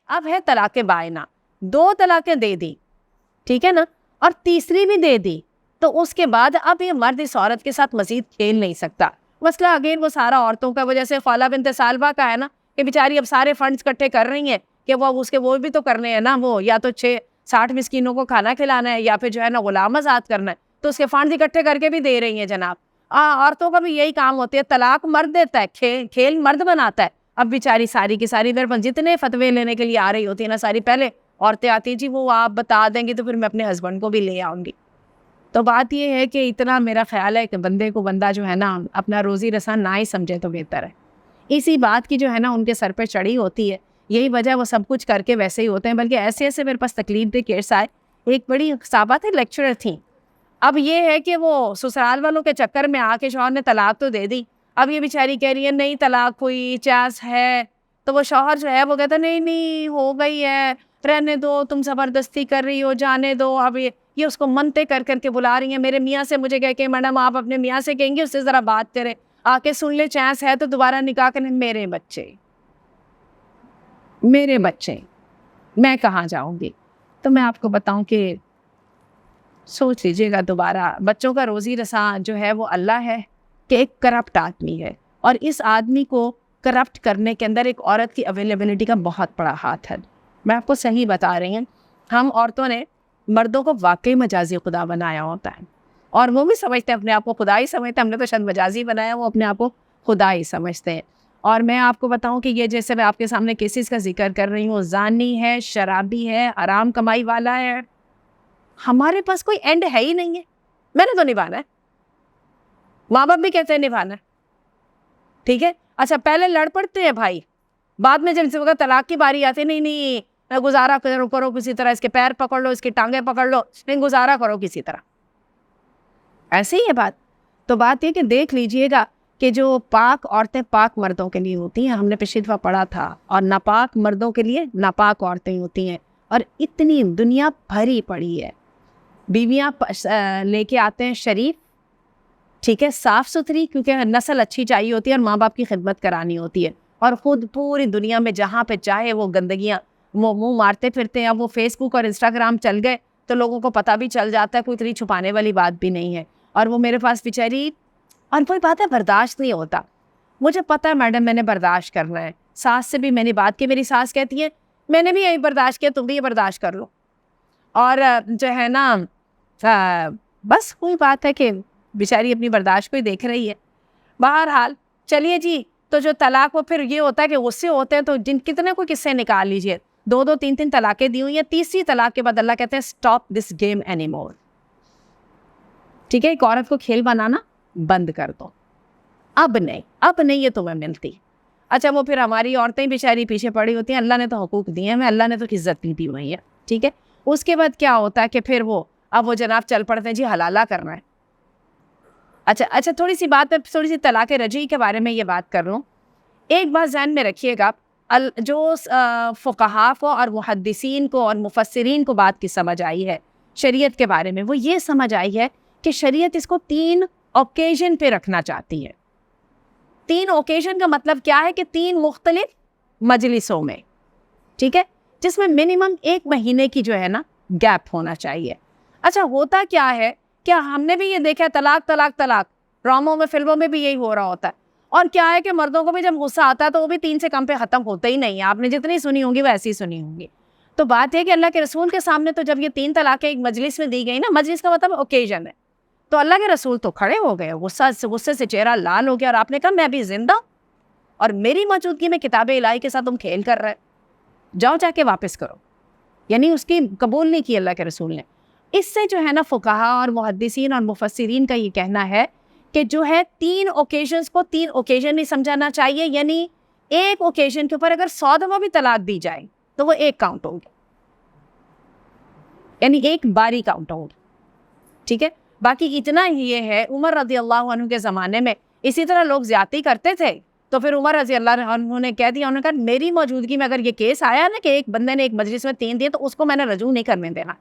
اب ہے طلاق بائنہ، 2 طلاقیں دے دی، ٹھیک ہے نا، اور تیسری بھی دے دی، تو اس کے بعد اب یہ مرد اس عورت کے ساتھ مزید کھیل نہیں سکتا. مسئلہ اگین وہ سارا عورتوں کا، وجہ سے خولہ بنت ثعلبہ کا ہے نا کہ بیچاری اب سارے فنڈز اکٹھے کر رہی ہیں کہ وہ بھی تو کرنے ہیں نا، وہ یا تو 60 مسکینوں کو کھانا کھلانا ہے یا پھر جو ہے نا غلام آزاد کرنا ہے، تو اس کے فنڈز اکٹھے کر کے بھی دے رہی ہیں جناب. عورتوں کا بھی یہی کام ہوتا ہے، طلاق مرد دیتا ہے، کھیل مرد بناتا ہے. اب بیچاری ساری کی ساری میرے پاس جتنے فتوے لینے کے لیے آ رہی ہوتی ہیں نا، ساری پہلے عورتیں آتی ہیں جی وہ آپ بتا دیں گی تو پھر میں اپنے ہسبینڈ کو بھی لے آؤں گی. تو بات یہ ہے کہ اتنا میرا خیال ہے کہ بندے کو بندہ جو ہے نا اپنا روزی رساں نہ ہی سمجھے تو بہتر ہے. اسی بات کی جو ہے نا ان کے سر پہ چڑھی ہوتی ہے، یہی وجہ وہ سب کچھ کر کے ویسے ہی ہوتے ہیں. بلکہ ایسے ایسے میرے پاس تکلیف دہ کیس آئے. ایک بڑی صاحبہ تھی، لیکچرر تھیں. اب یہ ہے کہ وہ سسرال والوں کے چکر میں آ کے شوہر نے طلاق تو دے دی. اب یہ بیچاری کہہ رہی ہے نہیں طلاق ہوئی، چانس ہے. تو وہ شوہر جو ہے وہ کہتا نہیں ہو گئی ہے، رہنے دو، تم زبردستی کر رہی ہو، جانے دو. اب یہ اس کو منتے کر کر کے بلا رہی ہیں. میرے میاں سے مجھے کہہ کے میڈم آپ اپنے میاں سے کہیں گے اس سے ذرا بات کریں، آ کے سن لے، چانس ہے تو دوبارہ نکاح کریں. میرے بچے میں کہاں جاؤں گی؟ تو میں آپ کو بتاؤں کہ سوچ لیجئے گا دوبارہ. بچوں کا روزی رساں جو ہے وہ اللہ ہے کہ ایک کرپٹ آدمی ہے، اور اس آدمی کو کرپٹ کرنے کے اندر ایک عورت کی اویلیبلٹی کا بہت بڑا ہاتھ ہے. میں آپ کو صحیح بتا رہی ہوں، ہم عورتوں نے مردوں کو واقعی مجازی خدا بنایا ہوتا ہے، اور وہ بھی سمجھتے ہیں اپنے آپ کو خدا ہی سمجھتے ہیں. ہم نے تو شاید مجازی بنایا، وہ اپنے آپ کو خدا ہی سمجھتے ہیں. اور میں آپ کو بتاؤں کہ یہ جیسے میں آپ کے سامنے کیسز کا ذکر کر رہی ہوں، زانی ہے، شرابی ہے، حرام کمائی والا ہے، ہمارے پاس کوئی اینڈ ہے ہی نہیں ہے. میں نے تو نبھانا ہے، ماں باپ بھی کہتے ہیں نبھانا ہے، ٹھیک ہے. اچھا پہلے لڑ پڑتے ہیں بھائی، بعد میں جب سے طلاق کی باری آتی نہیں گزارا کرو کسی طرح، اس کے پیر پکڑ لو، اس کی ٹانگیں پکڑ لو، نہیں گزارا کرو کسی طرح. ایسے ہی ہے بات. تو بات یہ کہ دیکھ لیجئے گا کہ جو پاک عورتیں پاک مردوں کے لیے ہوتی ہیں، ہم نے پچھلی دفعہ پڑھا تھا، اور ناپاک مردوں کے لیے ناپاک عورتیں ہوتی ہیں. اور اتنی دنیا بھری پڑی ہے. بیویاں لے کے آتے ہیں شریف، ٹھیک ہے، صاف ستھری، کیونکہ نسل اچھی چاہیے ہوتی ہے اور ماں باپ کی خدمت کرانی ہوتی ہے، اور خود پوری دنیا میں جہاں پہ چاہے وہ گندگیاں وہ منہ مارتے پھرتے ہیں. اب وہ فیس بک اور انسٹاگرام چل گئے تو لوگوں کو پتہ بھی چل جاتا ہے، کوئی اتنی چھپانے والی بات بھی نہیں ہے. اور وہ میرے پاس بیچاری، اور کوئی بات ہے برداشت نہیں ہوتا. مجھے پتہ ہے میڈم میں نے برداشت کرنا ہے. ساس سے بھی میں نے بات کی، میری ساس کہتی ہے میں نے بھی یہی برداشت کیا، تم بھی یہ برداشت کر لو. اور جو ہے نا بس کوئی بات ہے کہ بیچاری اپنی برداشت کو ہی دیکھ رہی ہے. بہرحال چلیے جی. تو جو طلاق وہ پھر یہ ہوتا ہے کہ غصے ہوتے ہیں تو کتنے کو قصے نکال لیجئے، 2 3 طلاقیں دی ہوئی ہیں، تیسری طلاق کے بعد اللہ کہتے ہیں stop this game any more. ٹھیک ہے، ایک عورت کو کھیل بنانا بند کر دو، اب نہیں یہ تمہیں ملتی. اچھا وہ پھر ہماری عورتیں بیچاری پیچھے پڑی ہوتی ہیں. اللہ نے تو حقوق دیے ہیں ہمیں، اللہ نے تو عزت نہیں دی ہوئی ہے، ٹھیک ہے. اس کے بعد کیا ہوتا ہے کہ پھر وہ جناب چل پڑتے ہیں جی حلالہ کرنا ہے. اچھا تھوڑی سی طلاق رجعی کے بارے میں یہ بات کر رہا ہوں. ایک بات ذہن میں رکھیے گا، جو فقہاء کو اور محدثین کو اور مفسرین کو بات کی سمجھ آئی ہے شریعت کے بارے میں، وہ یہ سمجھ آئی ہے کہ شریعت اس کو 3 اوکیزن پہ رکھنا چاہتی ہے. 3 اوکیزن کا مطلب کیا ہے کہ 3 مختلف مجلسوں میں، ٹھیک ہے، جس میں منیمم 1 مہینے کی جو ہے نا گیپ ہونا چاہیے. اچھا ہوتا کیا ہے، کیا ہم نے بھی یہ دیکھا ہے طلاق طلاق طلاق، ڈراموں میں فلموں میں بھی یہی ہو رہا ہوتا ہے. اور کیا ہے کہ مردوں کو بھی جب غصہ آتا ہے تو وہ بھی 3 سے کم پہ ختم ہوتا ہی نہیں ہے. آپ نے جتنی سنی ہوں گی وہ ایسی سنی ہوں گی. تو بات ہے کہ اللہ کے رسول کے سامنے تو جب یہ 3 طلاقیں ایک مجلس میں دی گئی نا، مجلس کا مطلب اوکیزن ہے، تو اللہ کے رسول تو کھڑے ہو گئے، غصے سے چہرہ لال ہو گیا، اور آپ نے کہا میں بھی زندہ اور میری موجودگی میں کتاب الہی کے ساتھ تم کھیل کر رہے، جاؤ جا کے واپس کرو. یعنی اس کی قبول نہیں کی اللہ کے رسول نے. اس سے جو ہے نا فقہاء اور محدثین اور مفسرین کا یہ کہنا ہے کہ جو ہے 3 اوکیزنز کو 3 اوکیزن نہیں سمجھانا چاہیے. یعنی ایک اوکیزن کے اوپر اگر 100 دفعہ بھی طلاق دی جائے تو وہ 1 کاؤنٹ ہوگی، یعنی 1 باری کاؤنٹ ہوگی، ٹھیک ہے. باقی اتنا ہی یہ ہے، عمر رضی اللہ عنہ کے زمانے میں اسی طرح لوگ زیادتی کرتے تھے، تو پھر عمر رضی اللہ عنہ نے کہہ دیا، انہوں نے کہا میری موجودگی میں اگر یہ کیس آیا نا کہ ایک بندے نے ایک مجلس میں 3 دیے تو اس کو میں نے رجوع نہیں کرنے دینا.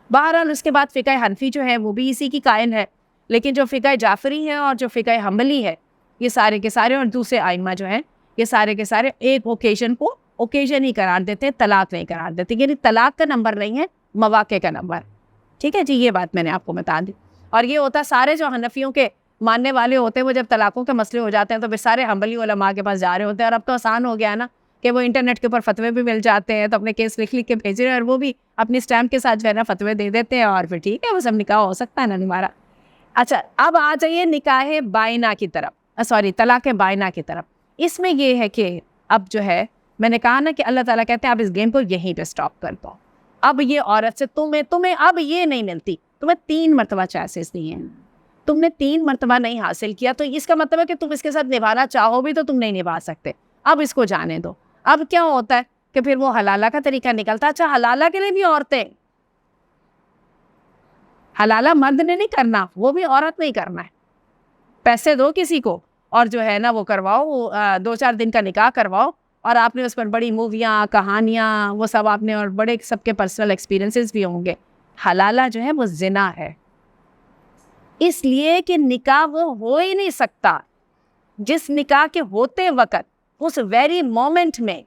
بہرحال اس کے بعد فقہ حنفی جو ہے وہ بھی اسی کی قائل ہے، لیکن جو فقہ جعفری ہے اور جو فقہ حنبلی ہے یہ سارے کے سارے اور دوسرے ائمہ جو ہیں یہ سارے کے سارے 1 اوکیزن کو اوکیزن ہی قرار دیتے ہیں, طلاق نہیں قرار دیتے. یعنی طلاق کا نمبر نہیں ہے, مواقع کا نمبر. ٹھیک ہے جی, یہ بات میں نے آپ کو بتا دی. اور یہ ہوتا ہے سارے جو حنفیوں کے ماننے والے ہوتے ہیں, وہ جب طلاقوں کے مسئلے ہو جاتے ہیں تو پھر سارے حنبلی علماء کے پاس جا رہے ہوتے ہیں. اور اب تو آسان ہو گیا ہے نا کہ وہ انٹرنیٹ کے اوپر فتوے بھی مل جاتے ہیں, تو اپنے کیس لکھ کے بھیج رہے ہیں, اور وہ بھی اپنی اسٹیمپ کے ساتھ جو ہے نا فتوے دے دیتے ہیں, اور پھر ٹھیک ہے وہ سب نکاح ہو سکتا ہے نا ہمارا. اچھا, اب آ جائیے نکاح بائنہ کی طرف, طلاق بائنہ کی طرف. اس میں یہ ہے کہ اب جو ہے میں نے کہا نا کہ اللہ تعالیٰ کہتے ہیں آپ اس گیم کو یہیں پہ اسٹاپ کر دو. اب یہ عورت سے تمہیں اب یہ نہیں ملتی, تمہیں 3 مرتبہ چانسز دیے ہیں, تم نے 3 مرتبہ نہیں حاصل کیا, تو اس کا مطلب ہے کہ تم اس کے ساتھ نبھانا چاہو بھی تو تم نہیں نبھا سکتے. اب اس کو جانے دو. اب کیا ہوتا ہے کہ پھر وہ حلالہ کا طریقہ نکلتا ہے. اچھا, حلالہ کے لیے بھی عورتیں, حلالہ مرد نے نہیں کرنا, وہ بھی عورت نہیں کرنا ہے. پیسے دو کسی کو اور جو ہے نا وہ کرواؤ, 2-4 دن کا نکاح کرواؤ, اور آپ نے اس پر بڑی موویاں, کہانیاں, وہ سب آپ نے, اور بڑے سب کے پرسنل ایکسپیرینسز بھی ہوں گے. حلالہ جو ہے وہ زنا ہے, اس لیے کہ نکاح وہ ہو ہی نہیں سکتا جس نکاح کے ہوتے وقت اس ویری مومنٹ میں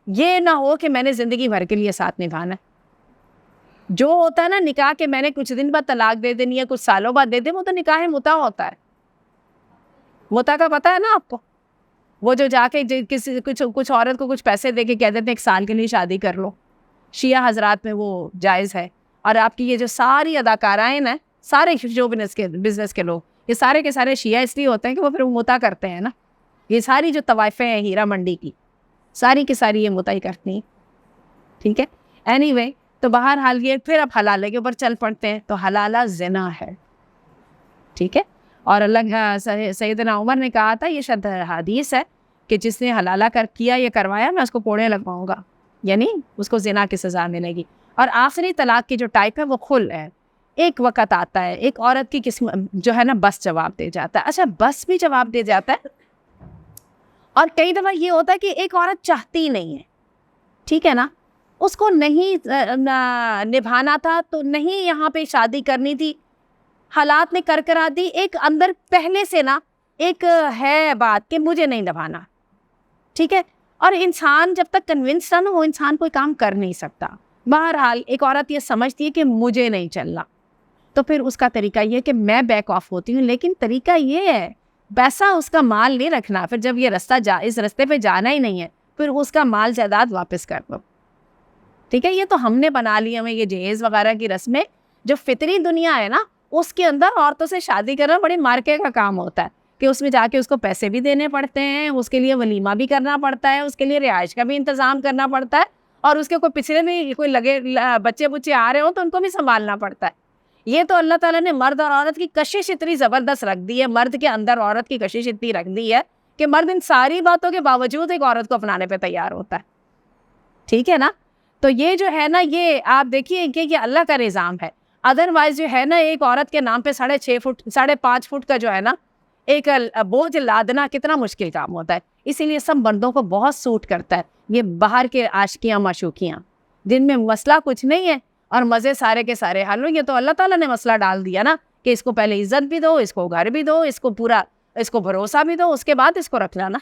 یہ نہ ہو کہ میں نے زندگی بھر کے لیے ساتھ نبھانا ہے. جو ہوتا ہے نا نکاح کے میں نے کچھ دن بعد طلاق دے دینی ہے, کچھ سالوں بعد دے دیں, وہ تو نکاح متع ہوتا ہے. متع کا پتہ ہے نا آپ کو, وہ جو جا کے کسی کچھ عورت کو کچھ پیسے دے کے کہہ دیتے ہیں 1 سال کے لیے شادی کر لو. شیعہ حضرات میں وہ جائز ہے. اور آپ کی یہ جو ساری اداکارائیں نا, سارے جو بزنس کے لوگ, یہ سارے کے سارے شیعہ اس لیے ہوتے ہیں کہ وہ پھر متع کرتے ہیں نا. یہ ساری جو طوائفیں ہیں ہیرا منڈی کی, ساری کی ساری یہ متع ہی کرتی ہیں. ٹھیک ہے, اینی وے, تو بہرحال یہ پھر اب حلالے کے اوپر چل پڑتے ہیں. تو حلالہ زنا ہے. ٹھیک ہے, اور اللہ سیدنا عمر نے کہا تھا, یہ شد حدیث ہے, کہ جس نے حلالہ کیا یا کروایا میں اس کو کوڑے لگواؤں گا, یعنی اس کو زنا کی سزا ملے گی. اور آخری طلاق کی جو ٹائپ ہے وہ خل ہے. ایک وقت آتا ہے ایک عورت کی قسم جو ہے نا بس جواب دے جاتا ہے. اچھا, بس بھی جواب دے جاتا ہے, اور کئی دفعہ یہ ہوتا ہے کہ ایک عورت چاہتی نہیں ہے, ٹھیک ہے نا, اس کو نہیں نبھانا تھا, تو نہیں یہاں پہ شادی کرنی تھی, حالات نے کرا دی. ایک اندر پہلے سے نا ایک ہے بات کہ مجھے نہیں نبھانا. ٹھیک ہے, اور انسان جب تک کنونس نہ ہو انسان کوئی کام کر نہیں سکتا. بہرحال ایک عورت یہ سمجھتی ہے کہ مجھے نہیں چلنا, تو پھر اس کا طریقہ یہ ہے کہ میں بیک آف ہوتی ہوں. لیکن طریقہ یہ ہے, پیسہ اس کا مال نہیں رکھنا. پھر جب یہ اس رستے پہ جانا ہی نہیں ہے, پھر اس کا مال جائیداد واپس کر دو. ٹھیک ہے, یہ تو ہم نے بنا لی, ہمیں یہ جہیز وغیرہ کی رسمیں. جو فطری دنیا ہے نا, اس کے اندر عورتوں سے شادی کرنا بڑی مارکے کا کام ہوتا ہے, کہ اس میں جا کے اس کو پیسے بھی دینے پڑتے ہیں, اس کے لیے ولیمہ بھی کرنا پڑتا ہے, اس کے لیے رہائش کا بھی انتظام کرنا پڑتا ہے, اور اس کے کوئی پچھلے میں کوئی لگے بچے آ رہے ہوں تو ان کو بھی سنبھالنا پڑتا ہے. یہ تو اللہ تعالیٰ نے مرد اور عورت کی کشش اتنی زبردست رکھ دی ہے, مرد کے اندر عورت کی کشش اتنی رکھ دی ہے کہ مرد ان ساری باتوں کے باوجود ایک عورت کو اپنانے پہ تیار ہوتا ہے. ٹھیک ہے نا, تو یہ جو ہے نا, یہ آپ دیکھیے کہ یہ اللہ کا نظام ہے. ادروائز جو ہے نا, ایک عورت کے نام پہ 6.5 فٹ 5.5 فٹ کا جو ہے نا ایک بوجھ لادنا کتنا مشکل کام ہوتا ہے. اسی لیے سب مردوں کو بہت سوٹ کرتا ہے یہ باہر کے عاشقیاں معشوقیاں, جن میں مسئلہ کچھ نہیں ہے اور مزے سارے کے سارے حل ہو. یہ تو اللہ تعالیٰ نے مسئلہ ڈال دیا نا, کہ اس کو پہلے عزت بھی دو, اس کو گھر بھی دو, اس کو پورا اس کو بھروسہ بھی دو, اس کے بعد اس کو رکھ لانا.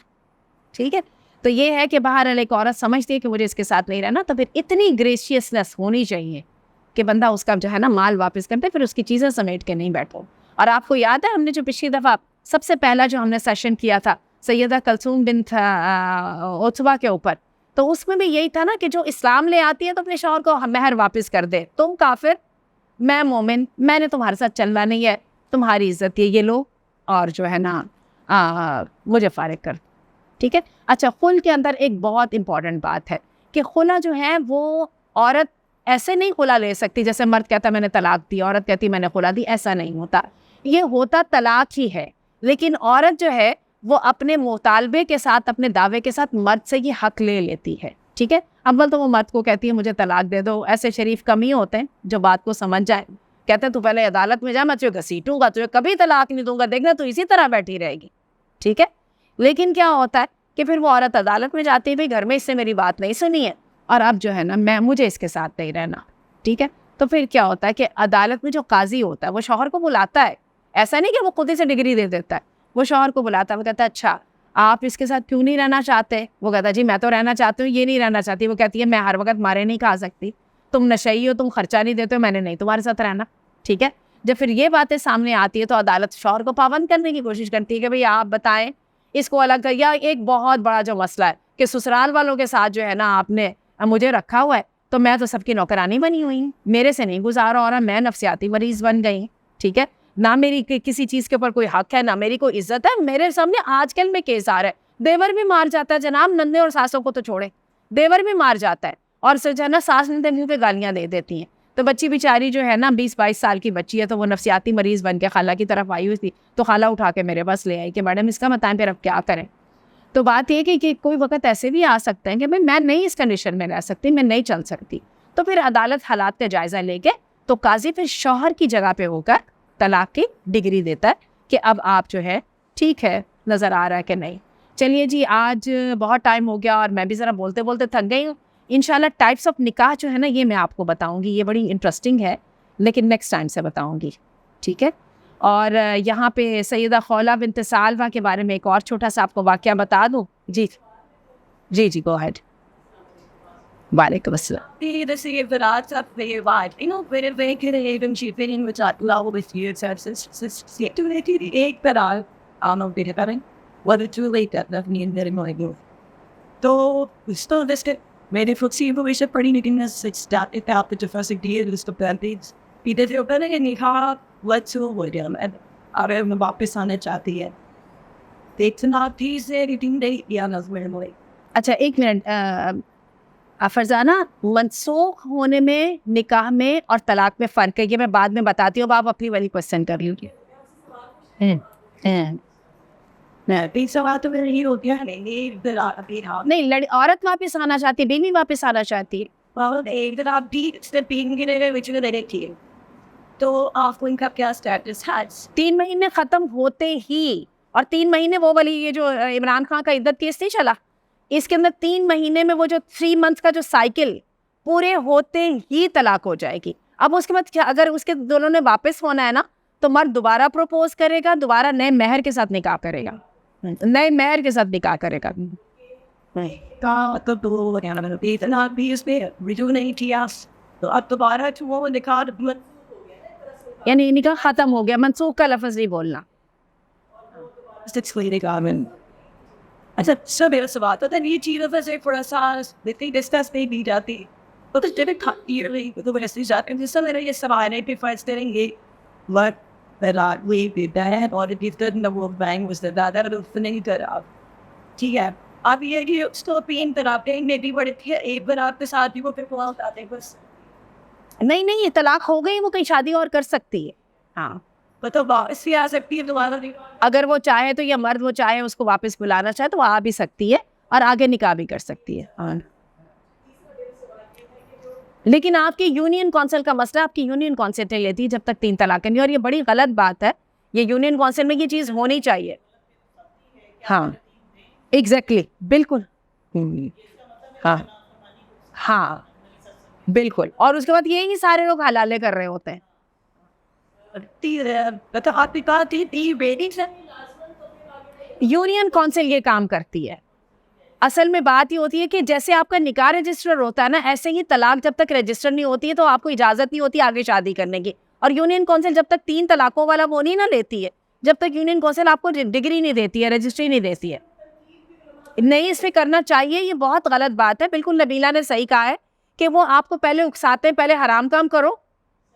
ٹھیک ہے, تو یہ ہے کہ باہر ایک عورت سمجھتی ہے کہ مجھے اس کے ساتھ نہیں رہنا, تو پھر اتنی گریشیسنس ہونی چاہیے کہ بندہ اس کا جو ہے نا مال واپس کرتے, پھر اس کی چیزیں سمیٹ کے نہیں بیٹھو. اور آپ کو یاد ہے ہم نے جو پچھلی دفعہ سب سے پہلا جو ہم نے سیشن کیا تھا سیدہ کلثوم بنت عتبہ کے اوپر, تو اس میں بھی یہی تھا نا کہ جو اسلام لے آتی ہے تو اپنے شوہر کو مہر واپس کر دے. تم کافر, میں مومن, میں نے تمہارے ساتھ چلنا نہیں ہے, تمہاری عزت یہ لو, اور جو ہے نا مجھے فارغ کر. ٹھیک ہے. اچھا, خل کے اندر ایک بہت امپورٹنٹ بات ہے کہ خلا جو ہے وہ عورت ایسے نہیں خلا لے سکتی جیسے مرد کہتا میں نے طلاق دی, عورت کہتی میں نے خلا دی. ایسا نہیں ہوتا, یہ ہوتا طلاق ہی ہے. لیکن عورت جو ہے وہ اپنے مطالبے کے ساتھ, اپنے دعوے کے ساتھ مرد سے یہ حق لے لیتی ہے. ٹھیک ہے, اول تو وہ مرد کو کہتی ہے مجھے طلاق دے دو. ایسے شریف کم ہی ہوتے ہیں جو بات کو سمجھ جائے, کہتے ہیں تو پہلے عدالت میں جا, میں تجھے گھسیٹوں گا, تجھے کبھی طلاق نہیں دوں گا, دیکھنا تو اسی طرح بیٹھی رہے گی. ٹھیک ہے, لیکن کیا ہوتا ہے کہ پھر وہ عورت عدالت میں جاتی ہے, بھائی گھر میں اس سے میری بات نہیں سنی ہے, اور اب جو ہے نا مجھے اس کے ساتھ نہیں رہنا. ٹھیک ہے, تو پھر کیا ہوتا ہے کہ عدالت میں جو قاضی ہوتا ہے وہ شوہر کو بلاتا ہے. ایسا نہیں کہ وہ خود ہی سے ڈگری دے دیتا ہے, وہ شوہر کو بلاتا ہے, وہ کہتا ہے اچھا آپ اس کے ساتھ کیوں نہیں رہنا چاہتے؟ وہ کہتا جی میں تو رہنا چاہتی ہوں، یہ نہیں رہنا چاہتی. وہ کہتی ہے میں ہر وقت مارے نہیں کھا سکتی، تم نشئی ہو، تم خرچہ نہیں دیتے ہو، میں نے نہیں تمہارے ساتھ رہنا. ٹھیک ہے. جب پھر یہ باتیں سامنے آتی ہے تو عدالت شوہر کو پابند کرنے کی کوشش کرتی ہے کہ بھئی آپ بتائیں اس کو الگ کر. یا ایک بہت بڑا جو مسئلہ ہے کہ سسرال والوں کے ساتھ جو ہے نا آپ نے مجھے رکھا ہوا ہے تو میں تو سب کی نوکرانی بنی ہوئی ہوں، میرے سے نہیں گزارا ہو رہا، میں نفسیاتی مریض بن گئی. ٹھیک ہے. نہ میری کسی چیز کے اوپر کوئی حق ہے، نہ میری کوئی عزت ہے. میرے سامنے آج کل میں کیس آ رہا ہے، دیور بھی مار جاتا ہے جناب، نندے اور ساسوں کو تو چھوڑے، دیور بھی مار جاتا ہے اور جو ہے نا ساس نندے منہ پہ گالیاں دے دیتی ہیں. تو بچی بیچاری جو ہے نا 20-22 سال کی بچی ہے، تو وہ نفسیاتی مریض بن کے خالہ کی طرف آئی ہوئی تھی، تو خالہ اٹھا کے میرے پاس لے آئی کہ میڈم اس کا بتائیں پھر اب کیا کریں. تو بات یہ کہ کوئی وقت ایسے بھی آ سکتے ہیں کہ بھائی میں نہیں اس کنڈیشن میں رہ سکتی، میں نہیں چل سکتی. تو پھر عدالت حالات کا جائزہ لے کے تو قاضی پھر شوہر کی جگہ پہ ہو کر طلاق کی ڈگری دیتا ہے کہ اب آپ جو ہے ٹھیک ہے، نظر آ رہا ہے کہ نہیں. چلیے جی، آج بہت ٹائم ہو گیا اور میں بھی ذرا بولتے بولتے تھک گئی ہوں. انشاءاللہ ٹائپس آف نکاح جو ہے نا یہ میں آپ کو بتاؤں گی، یہ بڑی انٹرسٹنگ ہے لیکن نیکسٹ ٹائم سے بتاؤں گی. ٹھیک ہے. اور یہاں پہ سیدہ خولہ بنت ثعلبہ کے بارے میں ایک اور چھوٹا سا آپ کو واقعہ بتا دوں. جی جی جی گو ہیڈ. وعلیکم السلام. تو اس تو جیسے میں نے خود سی انفارمیشن پڑھی لیکن آپ کے جو فیصلے دیے اس کو پیتے تھے ہوتا ہے نا کہ نکاح لچو ہو گیا اگر میں واپس آنا چاہتی ہے دیکھنا بھی سے ریٹنگ نہیں کیا نظر میں. اچھا ایک منٹ فرزانہ، منسوخ ہونے میں، نکاح میں اور طلاق میں فرق ہے، یہ میں بعد میں بتاتی ہوں. آپ اپنی والی کوشچن کر لیجیے. نہیں، عورت واپس آنا چاہتی ہے، بیوی واپس آنا چاہتی ہے. تو آپ کو ان کا کیا اسٹیٹس ہے؟ 3 مہینے ختم ہوتے ہی، اور 3 مہینے وہ والی یہ جو عمران خان کا عدت کیس نہیں چلا، اس کے اندر 3 مہینے میں وہ جو 3 منتھس کا جو سائیکل پورے ہوتے ہی طلاق ہو جائے گی. اب اس کے بعد اگر اس کے دونوں نے واپس ہونا ہے نا تو مرد دوبارہ پروپوز کرے گا، دوبارہ نئے مہر کے ساتھ نکاح کرے گا، نئے مہر کے ساتھ نکاح کرے گا. تو اب دوبارہ وہ نکاح یعنی نکاح ختم ہو گیا، منسوخ کا لفظ نہیں بولنا. اچھا سب میرا سوال ہوتا ہے یہ چیزوں پر سے تھوڑا سا ڈسکس نہیں دی جاتی تو ویسے جاتے ہیں. جس سے میرا یہ سوال ہے کہ فرض کریں گے ٹھیک ہے. اب یہ کہ اس کو 3 طلاقیں بھی بڑی تھی، ایک برات کے ساتھ بھی وہ پھر وہ ہوتا ہے بس نہیں یہ طلاق ہو گئی، وہ کہیں شادی اور کر سکتی ہے. ہاں مطلب واپس بھی آ سکتی ہے دوبارہ. اگر وہ چاہے تو، یا مرد وہ چاہے اس کو واپس بلانا چاہے تو وہ آ بھی سکتی ہے اور آگے نکاح بھی کر سکتی ہے. ہاں لیکن آپ کی یونین کونسل کا مسئلہ، آپ کی یونین کونسل نہیں لیتی جب تک 3 طلاقیں نہیں. اور یہ بڑی غلط بات ہے، یہ یونین کونسل میں یہ چیز ہونی چاہیے. ہاں ایگزیکٹلی، بالکل. ہاں ہاں بالکل. اور اس کے بعد یہی سارے لوگ حلالے کر رہے ہوتے ہیں. یونین کونسل یہ کام کرتی ہے. اصل میں بات یہ ہوتی ہے کہ جیسے آپ کا نکاح رجسٹر ہوتا ہے نا، ایسے ہی طلاق جب تک رجسٹر نہیں ہوتی ہے تو آپ کو اجازت نہیں ہوتی آگے شادی کرنے کی. اور یونین کونسل جب تک 3 طلاقوں والا وہ نہیں نہ لیتی ہے، جب تک یونین کونسل آپ کو ڈگری نہیں دیتی ہے، رجسٹری نہیں دیتی ہے. نہیں اس پہ کرنا چاہیے، یہ بہت غلط بات ہے. بالکل نبیلہ نے صحیح کہا ہے کہ وہ آپ کو پہلے اکساتے ہیں، پہلے حرام کام کرو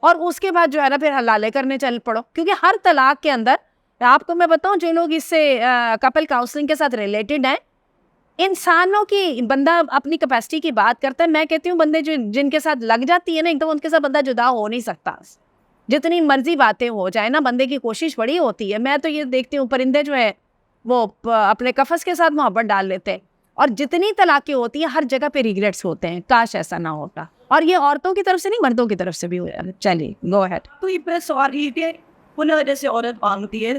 اور اس کے بعد جو ہے نا پھر حلالے کرنے چل پڑو. کیونکہ ہر طلاق کے اندر آپ کو میں بتاؤں، جو لوگ اس سے کپل کاؤنسلنگ کے ساتھ ریلیٹڈ ہیں، انسانوں کی، بندہ اپنی کیپیسٹی کی بات کرتا ہے. میں کہتی ہوں بندے جن کے ساتھ لگ جاتی ہے نا ایک دم، ان کے ساتھ بندہ جدا ہو نہیں سکتا. جتنی مرضی باتیں ہو جائے نا، بندے کی کوشش بڑی ہوتی ہے. میں تو یہ دیکھتی ہوں پرندے جو ہے وہ اپنے قفس کے ساتھ محبت ڈال لیتے ہیں، اور جتنی طلاقیں ہوتی ہیں ہر جگہ پہ ریگریٹس ہوتے ہیں، کاش ایسا نہ ہوتا. اور یہ عورتوں کی طرف سے نہیں، مردوں کی طرف سے بھی ہو جاتا ہے. چلیے گو ہیڈ. تو یہ سوال یہ کہ انہیں جیسے عورت مانگتی ہے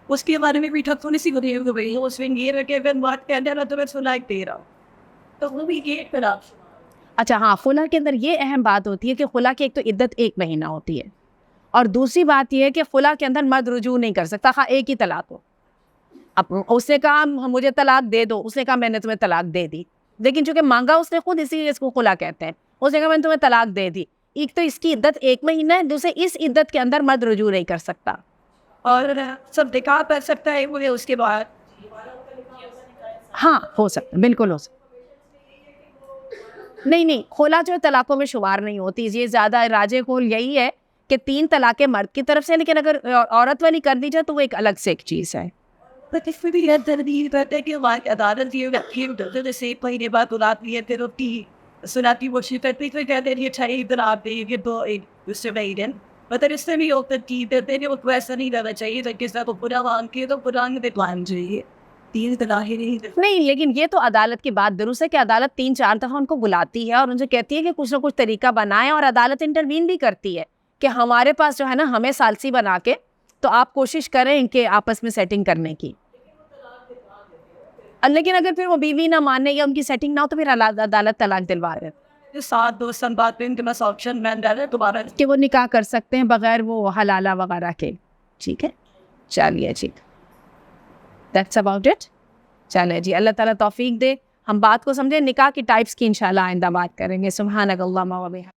اس کے بارے میں بھی تھوڑی سی ہوتی ہے، اس میں یہ ہے کہ بات کہتے ہیں تو میں سنا دے رہا ہوں تو وہ بھی یہ کرا. اچھا ہاں، خلا کے اندر یہ اہم بات ہوتی ہے کہ خلا کی ایک تو عدت 1 مہینہ ہوتی ہے، اور دوسری بات یہ ہے کہ خلا کے اندر مرد رجوع نہیں کر سکتا، خواہ ایک ہی طلاق ہو. اب اس نے کہا مجھے طلاق دے دو, اس نے کہا میں نے تمہیں طلاق دے دی, لیکن چونکہ مانگا اس نے خود, اسی لیے اس کو خلا کہتے ہیں. اس نے کہا میں نے تمہیں طلاق دے دی. ایک تو اس کی عدت 1 مہینہ ہے, دوسرے اس عدت کے اندر مرد رجوع نہیں کر سکتا. اور سب نکاح کر سکتا ہے وہ اس کے بعد. ہاں ہو سکتا, بالکل ہو سکتا. نہیں, خلا جو ہے طلاقوں میں شمار نہیں ہوتی. یہ زیادہ راجے قول یہی ہے کہ 3 طلاقیں مرد کی طرف سے, لیکن اگر عورت والی کر دی جائے تو وہ ایک الگ سے ایک چیز ہے. اس میں بھی یہ تردید کرتے ہیں کہ ہماری عدالت یہ سے پہلے بات اڑاتی ہے, پھر اٹھی سناتی وہ کرتی تو کہتے ہیں یہ چاہیے ادھر آپ دیں یہ تو دوسرے میں ہی دیں. مطلب اس سے بھی ہوتا دیتے ہیں وہ ایسا نہیں رہنا چاہیے, جس طرح کو برا وان کیے تو برا دلوان چاہیے. 3 طلاقیں نہیں, لیکن یہ تو عدالت کی بات درست ہے کہ عدالت 3-4 دفعہ ان کو بلاتی ہے اور ان سے کہتی ہے کہ کچھ نہ کچھ طریقہ بنائیں, اور عدالت انٹروین بھی کرتی ہے کہ ہمارے پاس جو ہے نا ہمیں ثالثی بنا کے, تو آپ کوشش کریں کہ آپس میں سیٹنگ کرنے کی. لیکن اگر پھر وہ بیوی نہ مانے یا ان کی سیٹنگ نہ ہو تو پھر عدالت طلاق دلوا رہے 7-2 سال بعد پہ ان کے پاس آپشن میں ڈالے دوبارہ کہ وہ نکاح کر سکتے ہیں بغیر وہ حلالہ وغیرہ کے. ٹھیک ہے, چلیے جی, دیٹس اباؤٹ اٹ. چلے جی, اللہ تعالیٰ توفیق دے, ہم بات کو سمجھیں, نکاح کی ٹائپس کی انشاءاللہ آئندہ بات کریں گے. سبحانک اللہم و بحمدک.